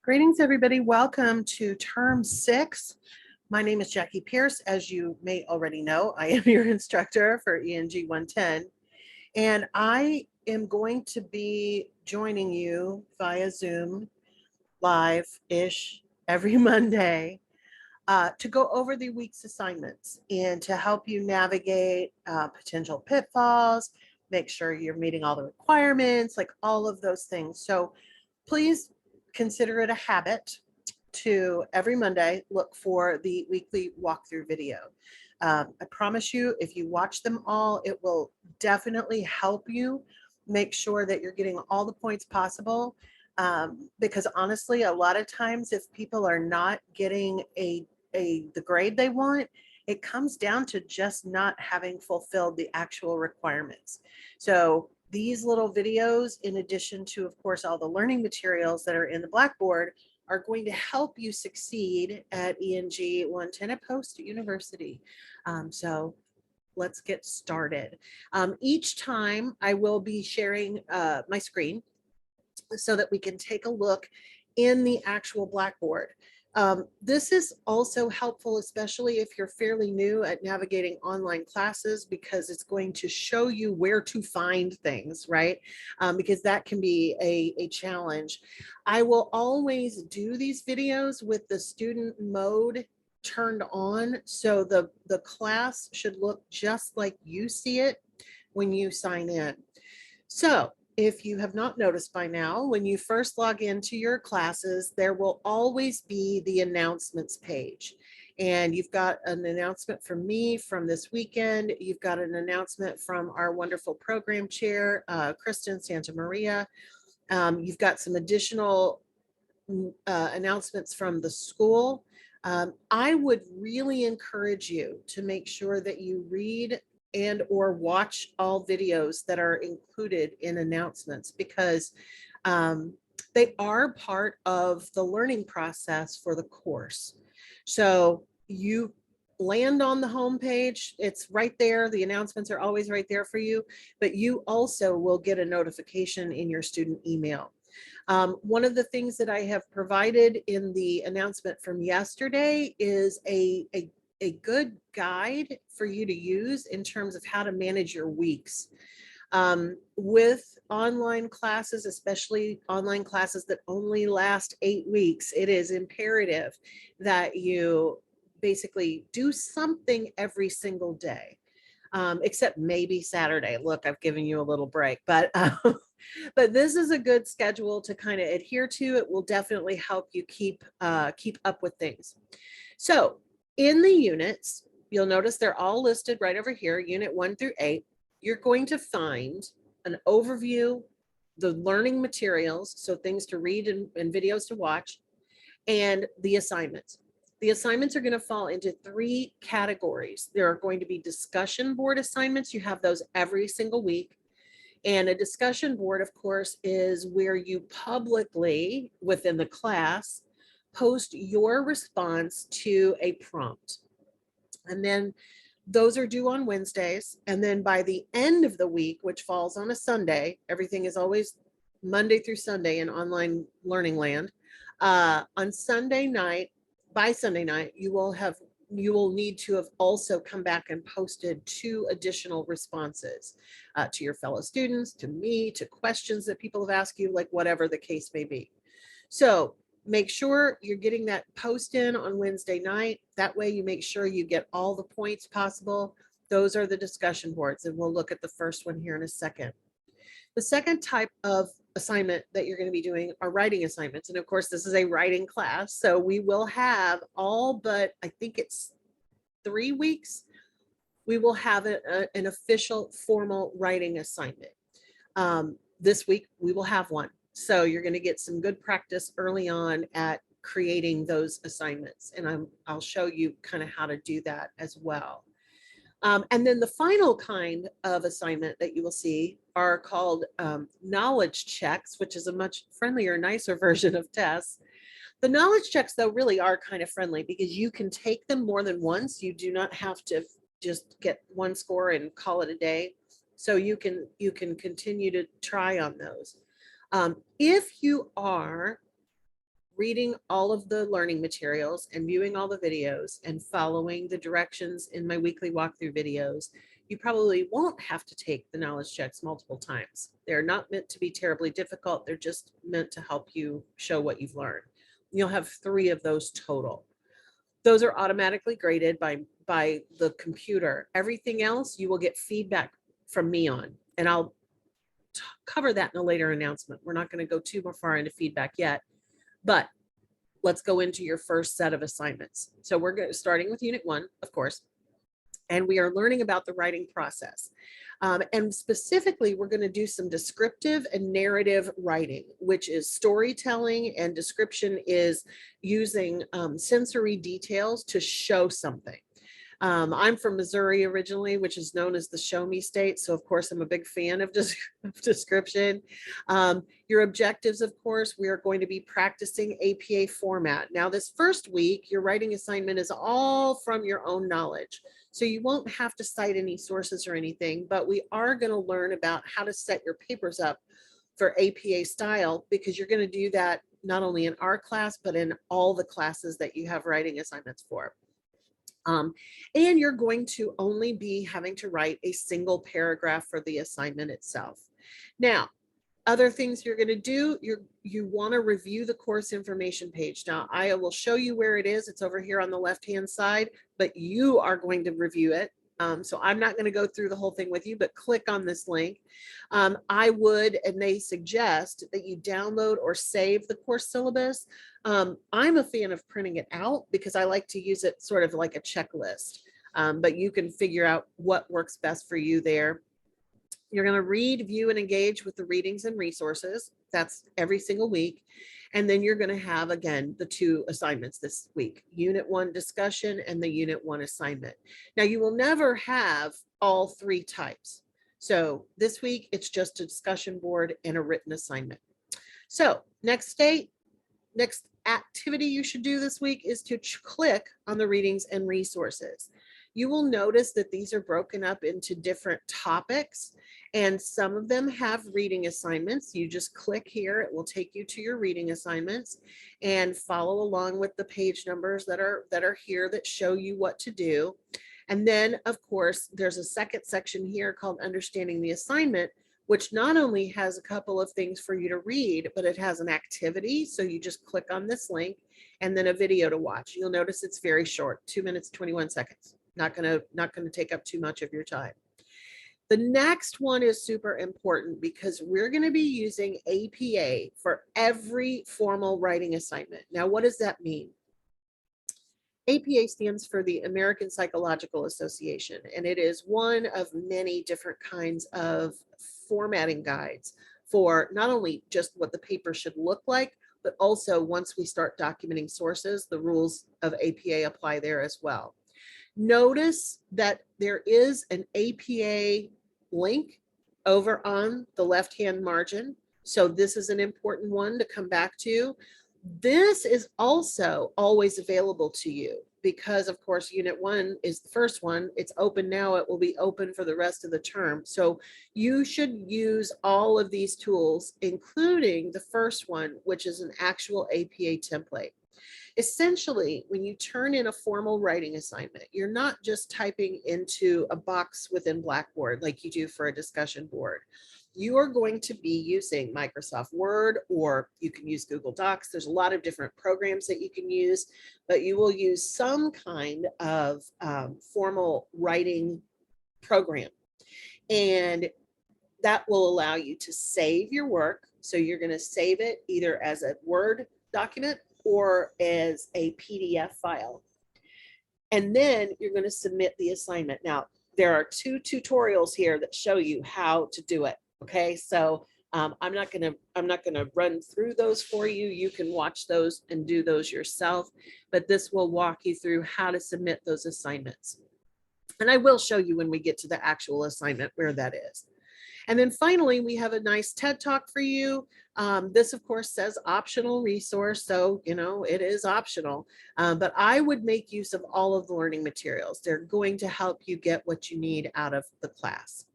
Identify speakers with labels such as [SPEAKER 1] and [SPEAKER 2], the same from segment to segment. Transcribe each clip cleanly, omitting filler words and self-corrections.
[SPEAKER 1] Greetings, everybody. Welcome to Term 6. My name is Jackie Pierce. As you may already know, I am your instructor for ENG110, and I am going to be joining you via Zoom live-ish every Monday to go over the week's assignments and to help you navigate potential pitfalls, make sure you're meeting all the requirements, like all of those things. So please consider it a habit to every Monday look for the weekly walkthrough video. I promise you, if you watch them all, it will definitely help you make sure that you're getting all the points possible. Because honestly, a lot of times if people are not getting the grade they want, it comes down to just not having fulfilled the actual requirements. So these little videos, in addition to, of course, all the learning materials that are in the Blackboard, are going to help you succeed at ENG110 at Post University. So let's get started. Each time I will be sharing my screen so that we can take a look in the actual Blackboard. This is also helpful, especially if you're fairly new at navigating online classes, because it's going to show you where to find things, right? Because that can be a challenge. I will always do these videos with the student mode turned on, so the class should look just like you see it when you sign in. So if you have not noticed by now, when you first log into your classes, there will always be the announcements page. And you've got an announcement from me from this weekend. You've got an announcement from our wonderful program chair, Kristen Santa Maria. You've got some additional announcements from the school. I would really encourage you to make sure that you read and or watch all videos that are included in announcements, because they are part of the learning process for the course. So you land on the home page, it's right there. The announcements are always right there for you, but you also will get a notification in your student email. One of the things that I have provided in the announcement from yesterday is a good guide for you to use in terms of how to manage your weeks. With online classes, especially online classes that only last 8 weeks, it is imperative that you basically do something every single day, except maybe Saturday. Look, I've given you a little break, but this is a good schedule to kind of adhere to. It will definitely help you keep up with things. So in the units, you'll notice they're all listed right over here, unit 1 through 8. You're going to find an overview, the learning materials, so things to read and videos to watch, and the assignments. The assignments are going to fall into 3 categories. There are going to be discussion board assignments. You have those every single week. And a discussion board, of course, is where you publicly, within the class, post your response to a prompt. And then those are due on Wednesdays. And then by the end of the week, which falls on a Sunday, everything is always Monday through Sunday in online learning land. On Sunday night, by Sunday night, you will need to have also come back and posted 2 additional responses to your fellow students, to me, to questions that people have asked you, like whatever the case may be. So make sure you're getting that post in on Wednesday night. That way you make sure you get all the points possible. Those are the discussion boards, and we'll look at the first one here in a second. The second type of assignment that you're going to be doing are writing assignments. And of course, this is a writing class. So we will have all but, I think it's 3 weeks, we will have an official formal writing assignment. This week, we will have one. So you're going to get some good practice early on at creating those assignments. And I'll show you kind of how to do that as well. And then the final kind of assignment that you will see are called knowledge checks, which is a much friendlier, nicer version of tests. The knowledge checks, though, really are kind of friendly because you can take them more than once. You do not have to just get 1 score and call it a day. So you can continue to try on those. If you are reading all of the learning materials and viewing all the videos and following the directions in my weekly walkthrough videos, you probably won't have to take the knowledge checks multiple times. They're not meant to be terribly difficult. They're just meant to help you show what you've learned. You'll have 3 of those total. Those are automatically graded by the computer. Everything else you will get feedback from me on, and I'll cover that in a later announcement. We're not going to go too far into feedback yet, but let's go into your first set of assignments. So we're starting with Unit 1, of course, and we are learning about the writing process. And specifically, we're going to do some descriptive and narrative writing, which is storytelling, and description is using sensory details to show something. I'm from Missouri originally, which is known as the show me state. So of course, I'm a big fan of description. Your objectives, of course, we are going to be practicing APA format. Now this first week, your writing assignment is all from your own knowledge. So you won't have to cite any sources or anything, but we are going to learn about how to set your papers up for APA style, because you're going to do that not only in our class, but in all the classes that you have writing assignments for. And you're going to only be having to write a single paragraph for the assignment itself. Now, other things you're going to do, you want to review the course information page. Now, I will show you where it is. It's over here on the left-hand side, but you are going to review it. So I'm not going to go through the whole thing with you, but click on this link. I would, and they suggest that you download or save the course syllabus. I'm a fan of printing it out because I like to use it sort of like a checklist, but you can figure out what works best for you there. You're going to read, view, and engage with the readings and resources. That's every single week. And then you're going to have, again, the 2 assignments this week, Unit 1 discussion and the Unit 1 assignment. Now, you will never have all 3 types. So this week, it's just a discussion board and a written assignment. So next activity you should do this week is to click on the readings and resources. You will notice that these are broken up into different topics, and some of them have reading assignments. You just click here, it will take you to your reading assignments, and follow along with the page numbers that are here that show you what to do. And then, of course, there's a second section here called Understanding the Assignment, which not only has a couple of things for you to read, but it has an activity. So you just click on this link and then a video to watch. You'll notice it's very short, 2 minutes, 21 seconds. Not gonna take up too much of your time. The next one is super important because we're going to be using APA for every formal writing assignment. Now, what does that mean? APA stands for the American Psychological Association, and it is one of many different kinds of formatting guides for not only just what the paper should look like, but also once we start documenting sources, the rules of APA apply there as well. Notice that there is an APA link over on the left-hand margin. So this is an important one to come back to. This is also always available to you because, of course, Unit 1 is the first one. It's open now. It will be open for the rest of the term. So you should use all of these tools, including the first one, which is an actual APA template. Essentially, when you turn in a formal writing assignment, you're not just typing into a box within Blackboard like you do for a discussion board. You are going to be using Microsoft Word, or you can use Google Docs. There's a lot of different programs that you can use, but you will use some kind of formal writing program. And that will allow you to save your work. So you're going to save it either as a Word document or as a PDF file. And then you're going to submit the assignment. Now, there are 2 tutorials here that show you how to do it. Okay, so I'm not going to run through those for you. You can watch those and do those yourself, but this will walk you through how to submit those assignments. And I will show you when we get to the actual assignment where that is. And then finally, we have a nice TED Talk for you. This, of course, says optional resource. So, you know, it is optional, but I would make use of all of the learning materials. They're going to help you get what you need out of the class.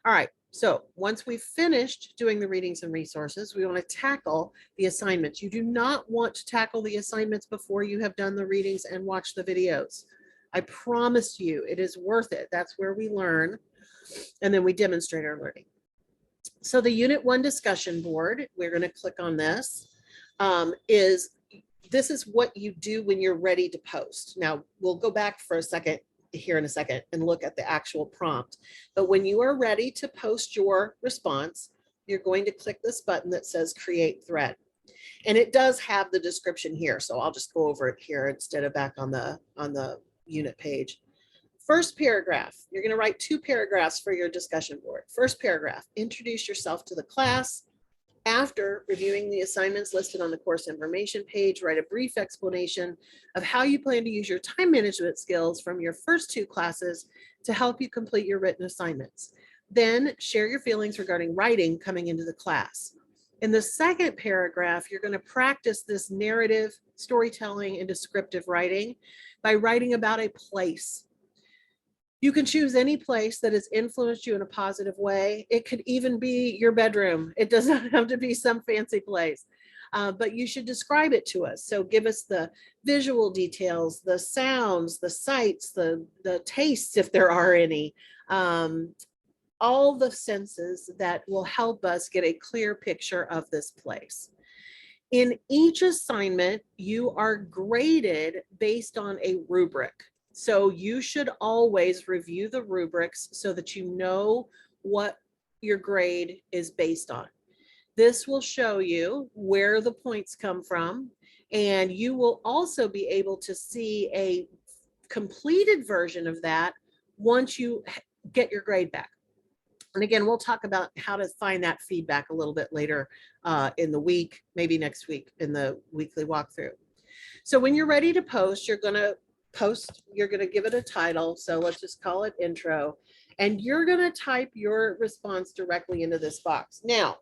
[SPEAKER 1] All right. So once we've finished doing the readings and resources, we want to tackle the assignments. You do not want to tackle the assignments before you have done the readings and watched the videos. I promise you it is worth it. That's where we learn, and then we demonstrate our learning. So the Unit 1 discussion board, we're going to click on this, this is what you do when you're ready to post. Now, we'll go back for a second here in a second and look at the actual prompt. But when you are ready to post your response, you're going to click this button that says create thread. And it does have the description here. So I'll just go over it here instead of back on the unit page. First paragraph, you're going to write 2 paragraphs for your discussion board. First paragraph, introduce yourself to the class. After reviewing the assignments listed on the course information page, write a brief explanation of how you plan to use your time management skills from your first 2 classes to help you complete your written assignments. Then share your feelings regarding writing coming into the class. In the second paragraph, you're going to practice this narrative, storytelling, and descriptive writing by writing about a place. You can choose any place that has influenced you in a positive way. It could even be your bedroom. It does not have to be some fancy place, but you should describe it to us. So give us the visual details, the sounds, the sights, the tastes, if there are any, all the senses that will help us get a clear picture of this place. In each assignment, you are graded based on a rubric. So you should always review the rubrics so that you know what your grade is based on. This will show you where the points come from, and you will also be able to see a completed version of that once you get your grade back. And again, we'll talk about how to find that feedback a little bit later in the week, maybe next week in the weekly walkthrough. So when you're ready to post, you're going to give it a title. So let's just call it intro. And you're going to type your response directly into this box. Now,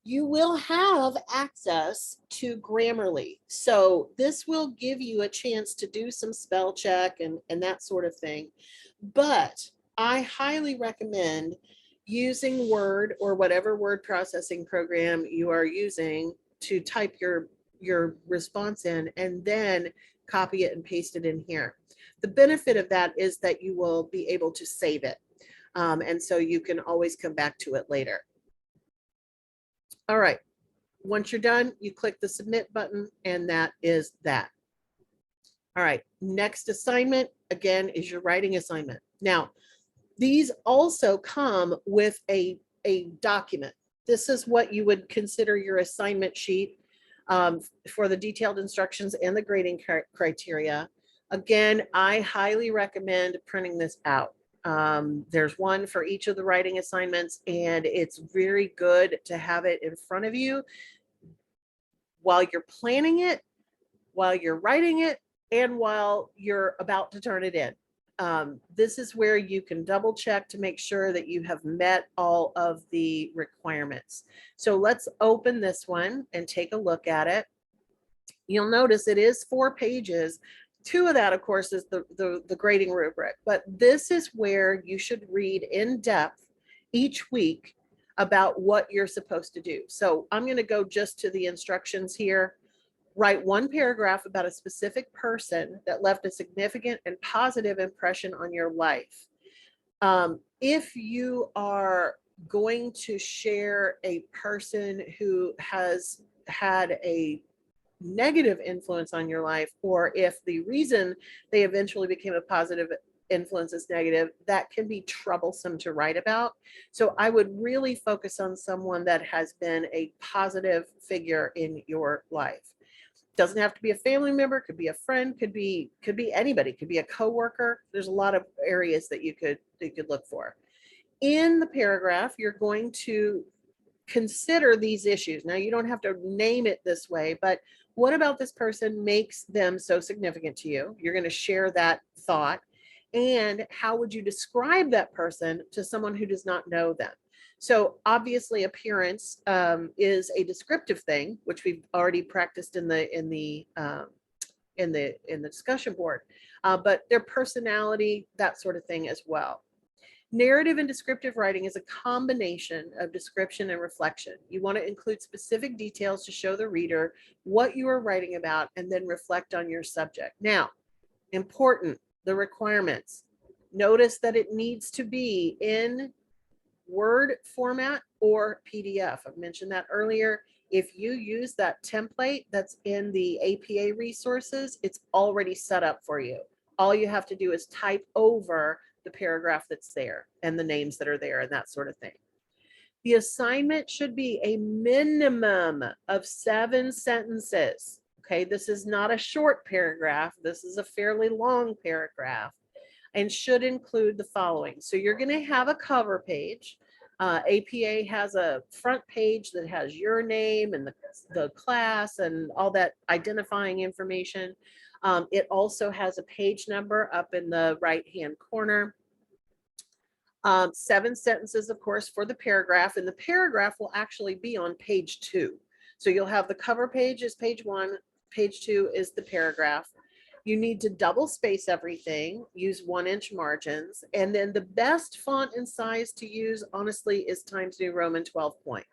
[SPEAKER 1] you will have access to Grammarly. So this will give you a chance to do some spell check and that sort of thing. But I highly recommend using Word or whatever word processing program you are using to type your response in and then copy it and paste it in here. The benefit of that is that you will be able to save it. And so you can always come back to it later. All right, once you're done, you click the submit button and that is that. All right, next assignment, again, is your writing assignment. Now, these also come with a document. This is what you would consider your assignment sheet for the detailed instructions and the grading criteria. Again, I highly recommend printing this out. There's one for each of the writing assignments, and it's very good to have it in front of you while you're planning it, while you're writing it, and while you're about to turn it in. This is where you can double check to make sure that you have met all of the requirements. So let's open this one and take a look at it. You'll notice it is 4 pages. 2 of that, of course, is the grading rubric, but this is where you should read in depth each week about what you're supposed to do. So I'm going to go just to the instructions here. Write 1 paragraph about a specific person that left a significant and positive impression on your life. If you are going to share a person who has had a negative influence on your life, or if the reason they eventually became a positive influence is negative, that can be troublesome to write about. So I would really focus on someone that has been a positive figure in your life. Doesn't have to be a family member, could be a friend, could be anybody, could be a coworker. There's a lot of areas that you could look for. In the paragraph, you're going to consider these issues. Now, you don't have to name it this way, but what about this person makes them so significant to you? You're going to share that thought. And how would you describe that person to someone who does not know them? So obviously appearance is a descriptive thing, which we've already practiced in the discussion board, but their personality, that sort of thing as well. Narrative and descriptive writing is a combination of description and reflection. You want to include specific details to show the reader what you are writing about and then reflect on your subject. Now, important, the requirements. Notice that it needs to be in Word format or PDF. I've mentioned that earlier. If you use that template that's in the APA resources, it's already set up for you. All you have to do is type over the paragraph that's there and the names that are there and that sort of thing. The assignment should be a minimum of 7 sentences. Okay, this is not a short paragraph. This is a fairly long paragraph and should include the following. So you're going to have a cover page. APA has a front page that has your name and the class and all that identifying information. It also has a page number up in the right-hand corner. 7 sentences, of course, for the paragraph, and the paragraph will actually be on page 2. So you'll have the cover page is page 1, page 2 is the paragraph. You need to double space everything, use 1-inch margins, and then the best font and size to use, honestly, is Times New Roman 12 point.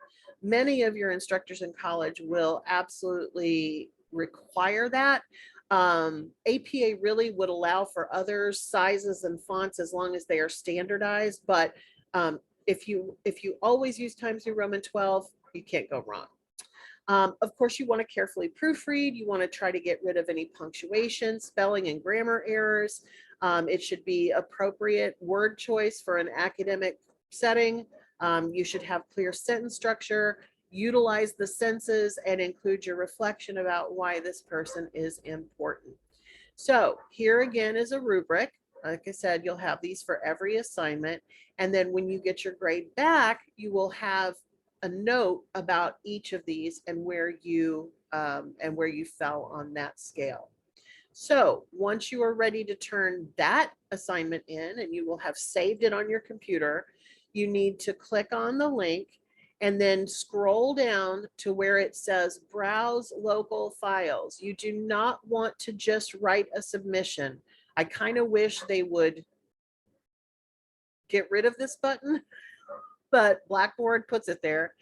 [SPEAKER 1] Many of your instructors in college will absolutely require that. APA really would allow for other sizes and fonts as long as they are standardized, but if you always use Times New Roman 12, you can't go wrong. Of course, you want to carefully proofread. You want to try to get rid of any punctuation, spelling, and grammar errors. It should be appropriate word choice for an academic setting. You should have clear sentence structure, utilize the senses, and include your reflection about why this person is important. So here again is a rubric. Like I said, you'll have these for every assignment. And then when you get your grade back, you will have a note about each of these and where you fell on that scale. So once you are ready to turn that assignment in and you will have saved it on your computer, you need to click on the link and then scroll down to where it says browse local files. You do not want to just write a submission. I kind of wish they would get rid of this button, but Blackboard puts it there.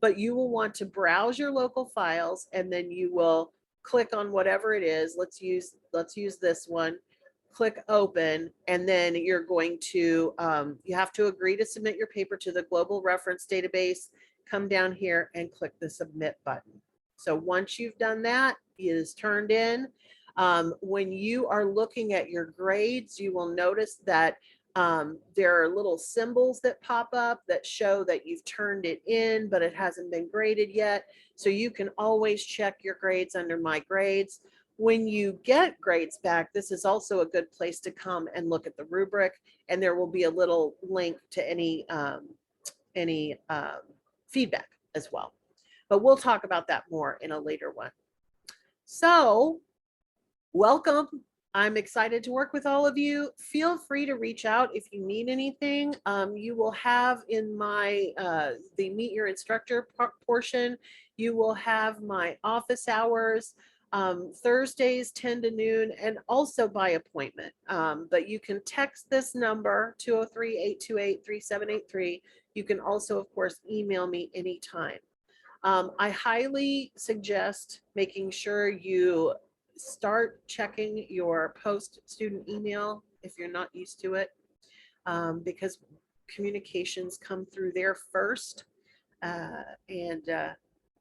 [SPEAKER 1] But you will want to browse your local files and then you will click on whatever it is. Let's use this one. Click open, and then you're going to, you have to agree to submit your paper to the Global Reference Database. Come down here and click the submit button. So once you've done that, it is turned in. When you are looking at your grades, you will notice that there are little symbols that pop up that show that you've turned it in, but it hasn't been graded yet. So you can always check your grades under My Grades. When you get grades back, this is also a good place to come and look at the rubric, and there will be a little link to any feedback as well. But we'll talk about that more in a later one. So welcome. I'm excited to work with all of you. Feel free to reach out if you need anything. You will have in my the Meet Your Instructor portion, you will have my office hours, Thursdays 10 to noon, and also by appointment. But you can text this number 203-828-3783. You can also, of course, email me anytime. I highly suggest making sure you start checking your post-student email if you're not used to it, because communications come through there first.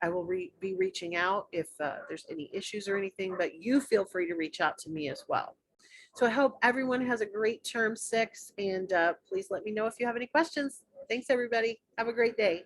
[SPEAKER 1] I will be reaching out if there's any issues or anything, but you feel free to reach out to me as well. So I hope everyone has a great term 6, and please let me know if you have any questions. Thanks, everybody. Have a great day.